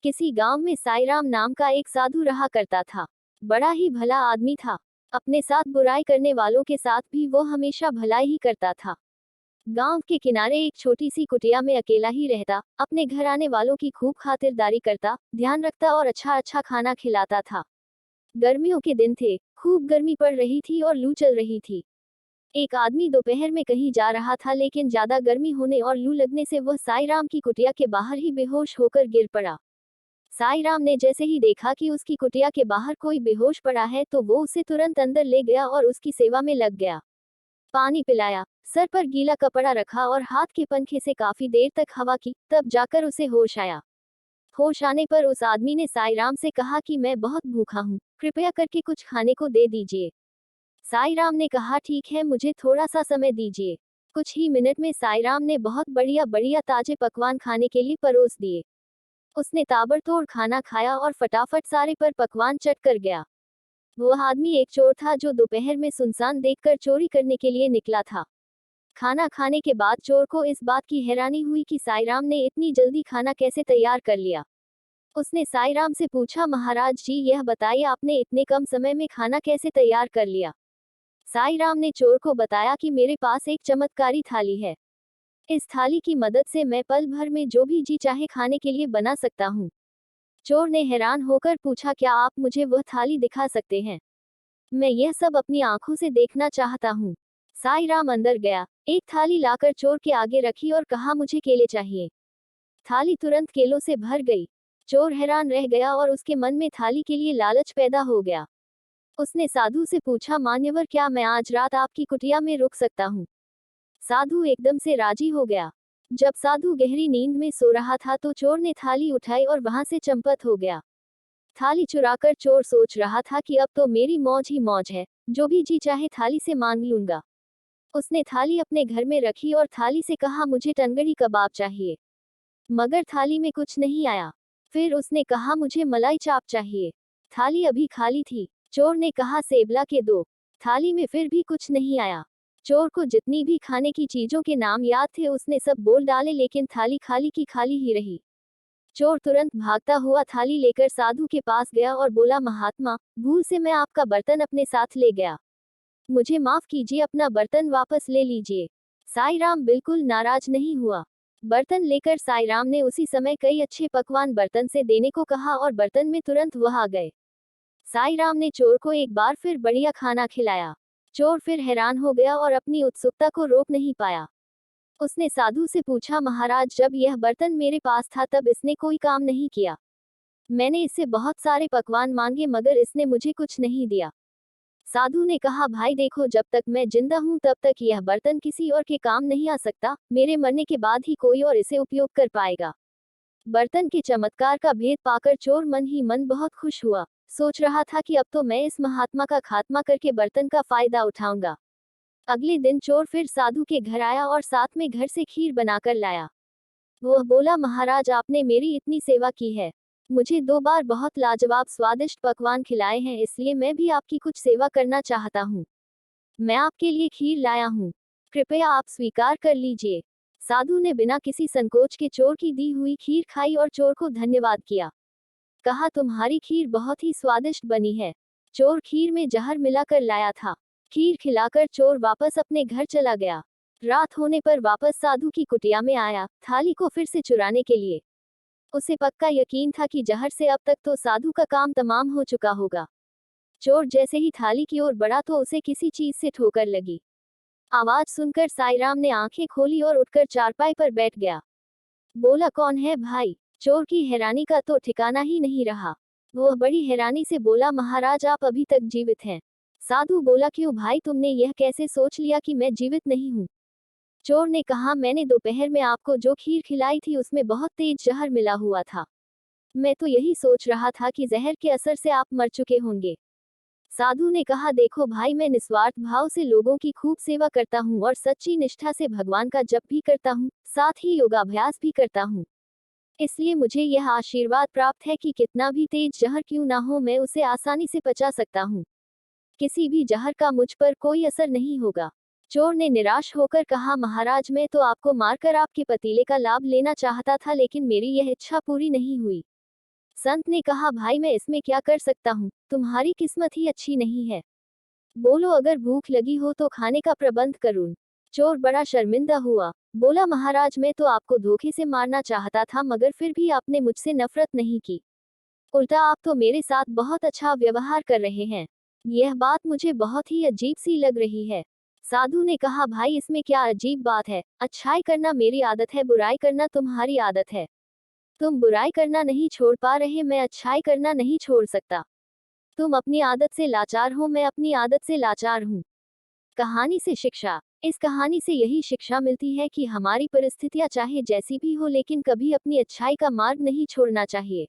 किसी गांव में साईराम नाम का एक साधु रहा करता था। बड़ा ही भला आदमी था। अपने साथ बुराई करने वालों के साथ भी वो हमेशा भलाई ही करता था। गांव के किनारे एक छोटी सी कुटिया में अकेला ही रहता, अपने घर आने वालों की खूब खातिरदारी करता, ध्यान रखता और अच्छा अच्छा खाना खिलाता था। गर्मियों के दिन थे, खूब गर्मी पड़ रही थी और लू चल रही थी। एक आदमी दोपहर में कहीं जा रहा था, लेकिन ज्यादा गर्मी होने और लू लगने से वह साईराम की कुटिया के बाहर ही बेहोश होकर गिर पड़ा। साईराम ने जैसे ही देखा कि उसकी कुटिया के बाहर कोई बेहोश पड़ा है तो वो उसे तुरंत अंदर ले गया और उसकी सेवा में लग गया। पानी पिलाया, सर पर गीला कपड़ा रखा और हाथ के पंखे से काफी देर तक हवा की, तब जाकर उसे होश आया। होश आने पर उस आदमी ने साईराम से कहा कि मैं बहुत भूखा हूँ, कृपया करके कुछ खाने को दे दीजिए। साईराम ने कहा ठीक है, मुझे थोड़ा सा समय दीजिए। कुछ ही मिनट में साईराम ने बहुत बढ़िया बढ़िया ताजे पकवान खाने के लिए परोस दिए। उसने ताबड़तोड़ खाना खाया और फटाफट सारे पर पकवान चट कर गया। वह आदमी एक चोर था जो दोपहर में सुनसान देखकर चोरी करने के लिए निकला था। खाना खाने के बाद चोर को इस बात की हैरानी हुई कि साईराम ने इतनी जल्दी खाना कैसे तैयार कर लिया। उसने साईराम से पूछा, महाराज जी यह बताइए आपने इतने कम समय में खाना कैसे तैयार कर लिया। साईराम ने चोर को बताया कि मेरे पास एक चमत्कारी थाली है। इस थाली की मदद से मैं पल भर में जो भी जी चाहे खाने के लिए बना सकता हूँ। चोर ने हैरान होकर पूछा, क्या आप मुझे वह थाली दिखा सकते हैं? मैं यह सब अपनी आंखों से देखना चाहता हूँ। साईराम अंदर गया, एक थाली लाकर चोर के आगे रखी और कहा, मुझे केले चाहिए। थाली तुरंत केलों से भर गई। चोर हैरान रह गया और उसके मन में थाली के लिए लालच पैदा हो गया। उसने साधु से पूछा, मान्यवर क्या मैं आज रात आपकी कुटिया में रुक सकता हूँ? साधु एकदम से राजी हो गया। जब साधु गहरी नींद में सो रहा था तो चोर ने थाली उठाई और वहां से चंपत हो गया। थाली चुराकर चोर सोच रहा था कि अब तो मेरी मौज ही मौज है, जो भी जी चाहे थाली से मांग लूंगा। उसने थाली अपने घर में रखी और थाली से कहा, मुझे टंगड़ी कबाब चाहिए। मगर थाली में कुछ नहीं आया। फिर उसने कहा, मुझे मलाई चाप चाहिए। थाली अभी खाली थी। चोर ने कहा, सेबला के दो। थाली में फिर भी कुछ नहीं आया। चोर को जितनी भी खाने की चीजों के नाम याद थे उसने सब बोल डाले, लेकिन थाली खाली की खाली ही रही। चोर तुरंत भागता हुआ थाली लेकर साधु के पास गया और बोला, महात्मा, भूल से मैं आपका बर्तन अपने साथ ले गया। मुझे माफ कीजिए, अपना बर्तन वापस ले लीजिए। साईराम बिल्कुल नाराज नहीं हुआ। बर्तन लेकर साईराम ने उसी समय कई अच्छे पकवान बर्तन से देने को कहा और बर्तन में तुरंत वह आ गए। साईराम ने चोर को एक बार फिर बढ़िया खाना खिलाया। चोर फिर हैरान हो गया और अपनी उत्सुकता को रोक नहीं पाया। उसने साधु से पूछा, महाराज जब यह बर्तन मेरे पास था तब इसने कोई काम नहीं किया। मैंने इससे बहुत सारे पकवान मांगे मगर इसने मुझे कुछ नहीं दिया। साधु ने कहा, भाई देखो, जब तक मैं जिंदा हूँ तब तक यह बर्तन किसी और के काम नहीं आ सकता, मेरे मरने के बाद ही कोई और इसे उपयोग कर पाएगा। बर्तन के चमत्कार का भेद पाकर चोर मन ही मन बहुत खुश हुआ। सोच रहा था कि अब तो मैं इस महात्मा का खात्मा करके बर्तन का फायदा उठाऊंगा। अगले दिन चोर फिर साधु के घर आया और साथ में घर से खीर बनाकर लाया। वह बोला, महाराज आपने मेरी इतनी सेवा की है, मुझे 2 बार बहुत लाजवाब स्वादिष्ट पकवान खिलाए हैं, इसलिए मैं भी आपकी कुछ सेवा करना चाहता हूँ। मैं आपके लिए खीर लाया हूँ, कृपया आप स्वीकार कर लीजिए। साधु ने बिना किसी संकोच के चोर की दी हुई खीर खाई और चोर को धन्यवाद किया। कहा, तुम्हारी खीर बहुत ही स्वादिष्ट बनी है। चोर खीर में जहर मिलाकर लाया था। खीर खिलाकर चोर वापस अपने घर चला गया। रात होने पर वापस साधु की कुटिया में आया, थाली को फिर से चुराने के लिए। उसे पक्का यकीन था कि जहर से अब तक तो साधु का काम तमाम हो चुका होगा। चोर जैसे ही थाली की ओर बढ़ा तो उसे किसी चीज से ठोकर लगी। आवाज सुनकर साईराम ने आंखें खोली और उठकर चारपाई पर बैठ गया। बोला, कौन है भाई? चोर की हैरानी का तो ठिकाना ही नहीं रहा। वह बड़ी हैरानी से बोला, महाराज आप अभी तक जीवित हैं। साधु बोला, क्यों भाई, तुमने यह कैसे सोच लिया कि मैं जीवित नहीं हूँ? चोर ने कहा, मैंने दोपहर में आपको जो खीर खिलाई थी उसमें बहुत तेज जहर मिला हुआ था। मैं तो यही सोच रहा था कि जहर के असर से आप मर चुके होंगे। साधु ने कहा, देखो भाई, मैं निस्वार्थ भाव से लोगों की खूब सेवा करता हूँ और सच्ची निष्ठा से भगवान का जप भी करता हूँ, साथ ही योगाभ्यास भी करता हूँ। इसलिए मुझे यह आशीर्वाद प्राप्त है कि कितना भी तेज जहर क्यों ना हो मैं उसे आसानी से पचा सकता हूँ। किसी भी जहर का मुझ पर कोई असर नहीं होगा। चोर ने निराश होकर कहा, महाराज मैं तो आपको मारकर आपके पतीले का लाभ लेना चाहता था, लेकिन मेरी यह इच्छा पूरी नहीं हुई। संत ने कहा, भाई मैं इसमें क्या कर सकता हूँ, तुम्हारी किस्मत ही अच्छी नहीं है। बोलो अगर भूख लगी हो तो खाने का प्रबंध करूँ। चोर बड़ा शर्मिंदा हुआ। बोला, महाराज मैं तो आपको धोखे से मारना चाहता था, मगर फिर भी आपने मुझसे नफरत नहीं की। उल्टा आप तो मेरे साथ बहुत अच्छा व्यवहार कर रहे हैं। यह बात मुझे बहुत ही अजीब सी लग रही है। साधु ने कहा, भाई इसमें क्या अजीब बात है, अच्छाई करना मेरी आदत है, बुराई करना तुम्हारी आदत है। तुम बुराई करना नहीं छोड़ पा रहे, मैं अच्छाई करना नहीं छोड़ सकता। तुम अपनी आदत से लाचार हो, मैं अपनी आदत से लाचार हूँ। कहानी से शिक्षा। इस कहानी से यही शिक्षा मिलती है कि हमारी परिस्थितियां चाहे जैसी भी हो, लेकिन कभी अपनी अच्छाई का मार्ग नहीं छोड़ना चाहिए।